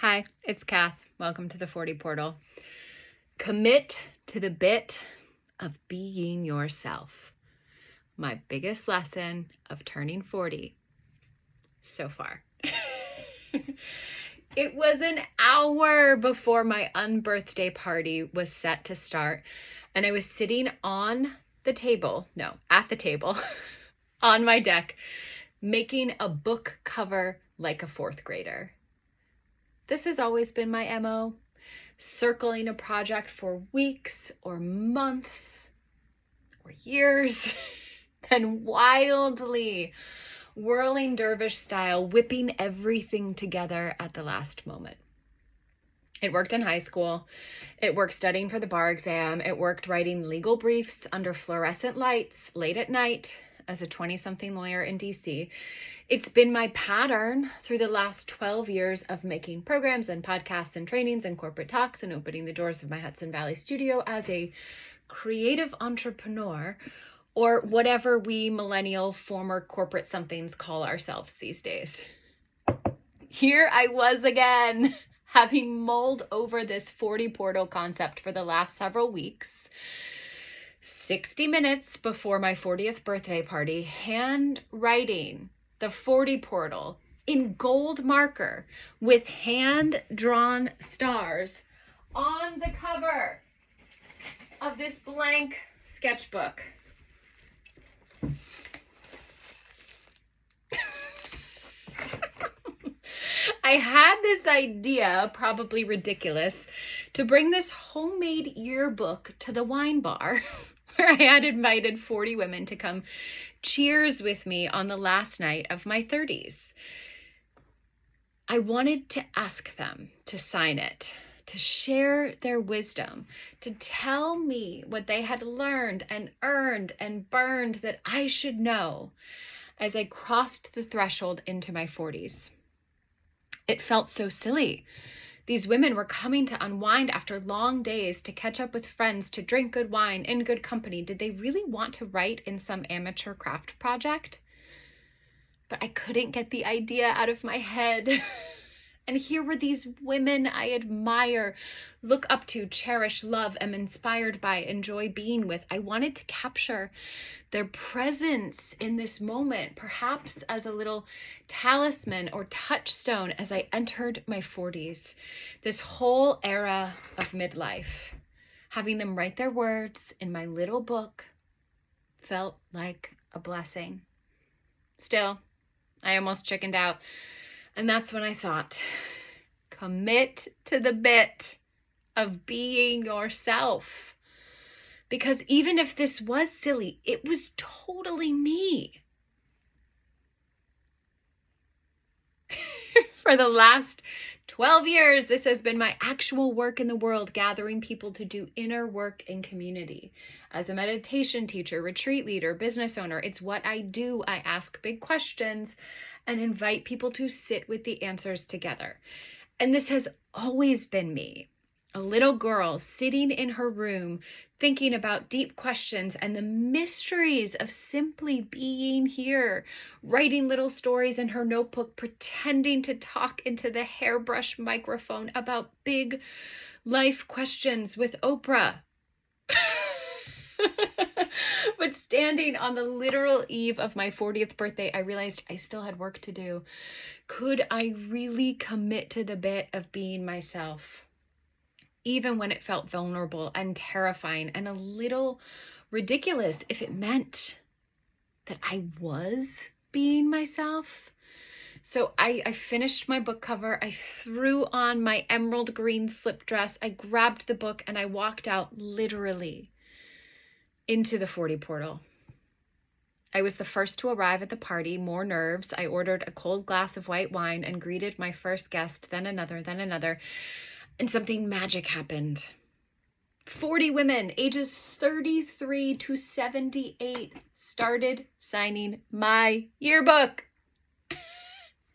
Hi, it's Kath. Welcome to the 40 Portal. Commit to the bit of being yourself. My biggest lesson of turning 40 so far. It was an hour before my unbirthday party was set to start, and I was sitting at the table on my deck, making a book cover like a fourth grader. This has always been my MO, circling a project for weeks or months or years, then wildly whirling dervish style, whipping everything together at the last moment. It worked in high school. It worked studying for the bar exam. It worked writing legal briefs under fluorescent lights late at night as a 20-something lawyer in DC. It's been my pattern through the last 12 years of making programs and podcasts and trainings and corporate talks and opening the doors of my Hudson Valley studio as a creative entrepreneur, or whatever we millennial former corporate somethings call ourselves these days. Here I was again, having mulled over this 40 portal concept for the last several weeks. 60 minutes before my 40th birthday party, handwriting the 40 portal in gold marker with hand-drawn stars on the cover of this blank sketchbook. I had this idea, probably ridiculous, to bring this homemade yearbook to the wine bar where I had invited 40 women to come cheers with me on the last night of my 30s. I wanted to ask them to sign it, to share their wisdom, to tell me what they had learned and earned and burned that I should know as I crossed the threshold into my 40s. It felt so silly. These women were coming to unwind after long days, to catch up with friends, to drink good wine in good company. Did they really want to write in some amateur craft project? But I couldn't get the idea out of my head. And here were these women I admire, look up to, cherish, love, am inspired by, enjoy being with. I wanted to capture their presence in this moment, perhaps as a little talisman or touchstone as I entered my 40s, this whole era of midlife. Having them write their words in my little book felt like a blessing. Still, I almost chickened out. And that's when I thought, commit to the bit of being yourself. Because even if this was silly, it was totally me. For the last 12 years, this has been my actual work in the world, gathering people to do inner work in community. As a meditation teacher, retreat leader, business owner, it's what I do. I ask big questions and invite people to sit with the answers together. And this has always been me, a little girl sitting in her room, thinking about deep questions and the mysteries of simply being here, writing little stories in her notebook, pretending to talk into the hairbrush microphone about big life questions with Oprah. But standing on the literal eve of my 40th birthday, I realized I still had work to do. Could I really commit to the bit of being myself, even when it felt vulnerable and terrifying and a little ridiculous if it meant that I was being myself? So I finished my book cover. I threw on my emerald green slip dress. I grabbed the book and I walked out literally into the 40 portal. I was the first to arrive at the party, more nerves. I ordered a cold glass of white wine and greeted my first guest, then another, and something magic happened. 40 women, ages 33 to 78, started signing my yearbook.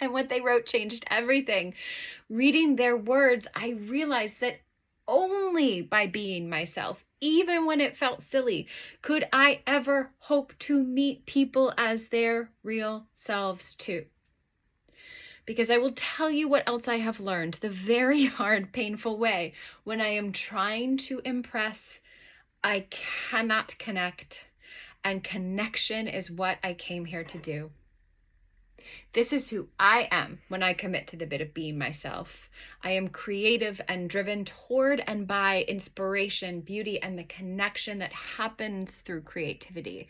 And what they wrote changed everything. Reading their words, I realized that only by being myself, even when it felt silly, could I ever hope to meet people as their real selves too. Because I will tell you what else I have learned the very hard, painful way. When I am trying to impress, I cannot connect. And connection is what I came here to do. This is who I am when I commit to the bit of being myself. I am creative and driven toward and by inspiration, beauty, and the connection that happens through creativity.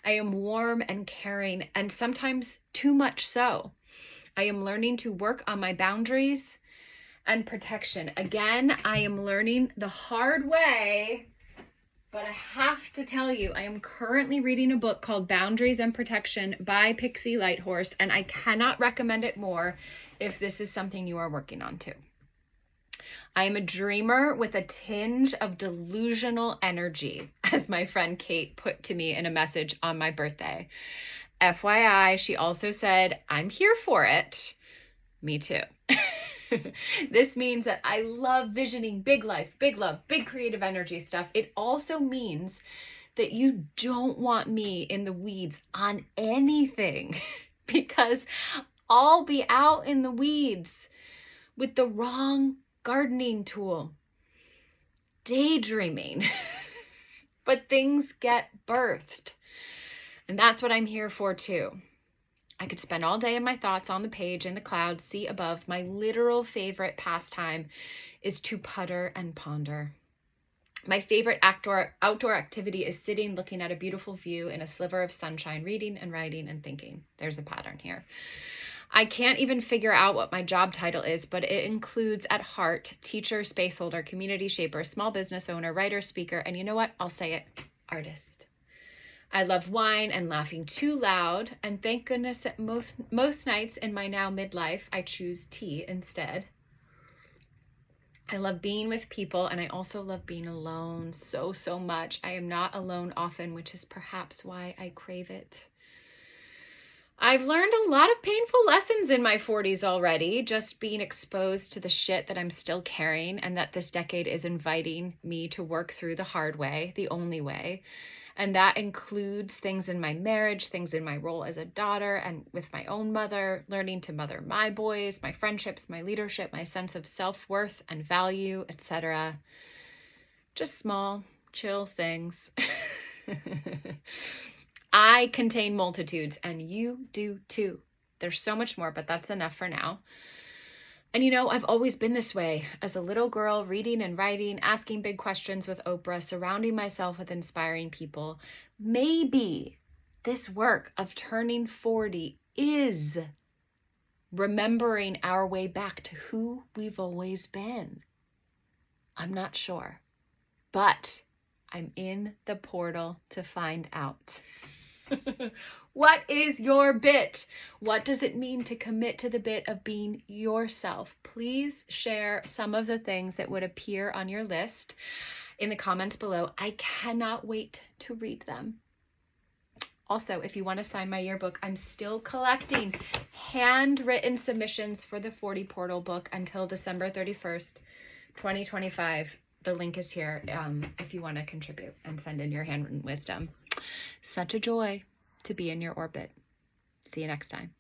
I am warm and caring, and sometimes too much so. I am learning to work on my boundaries and protection. Again, I am learning the hard way. But I have to tell you, I am currently reading a book called Boundaries and Protection by Pixie Lighthorse, and I cannot recommend it more if this is something you are working on too. I am a dreamer with a tinge of delusional energy, as my friend Kate put to me in a message on my birthday. FYI, she also said, I'm here for it. Me too. This means that I love visioning big life, big love, big creative energy stuff. It also means that you don't want me in the weeds on anything because I'll be out in the weeds with the wrong gardening tool, daydreaming, but things get birthed. And that's what I'm here for too. I could spend all day in my thoughts on the page in the clouds, see above. My literal favorite pastime is to putter and ponder. My favorite outdoor activity is sitting, looking at a beautiful view in a sliver of sunshine, reading and writing and thinking. There's a pattern here. I can't even figure out what my job title is, but it includes at heart, teacher, space holder, community shaper, small business owner, writer, speaker, and you know what? I'll say it, artist. I love wine and laughing too loud, and thank goodness that most nights in my now midlife, I choose tea instead. I love being with people, and I also love being alone so much. I am not alone often, which is perhaps why I crave it. I've learned a lot of painful lessons in my 40s already, just being exposed to the shit that I'm still carrying, and that this decade is inviting me to work through the hard way, the only way. And that includes things in my marriage, things in my role as a daughter and with my own mother, learning to mother my boys, my friendships, my leadership, my sense of self-worth and value, etc. Just small, chill things. I contain multitudes, and you do too. There's so much more, but that's enough for now. And you know, I've always been this way. As a little girl, reading and writing, asking big questions with Oprah, surrounding myself with inspiring people. Maybe this work of turning 40 is remembering our way back to who we've always been. I'm not sure, but I'm in the portal to find out. What is your bit? What does it mean to commit to the bit of being yourself? Please share some of the things that would appear on your list in the comments below. I cannot wait to read them. Also, if you want to sign my yearbook, I'm still collecting handwritten submissions for the 40 Portal book until December 31st, 2025. The link is here if you want to contribute and send in your handwritten wisdom. Such a joy to be in your orbit. See you next time.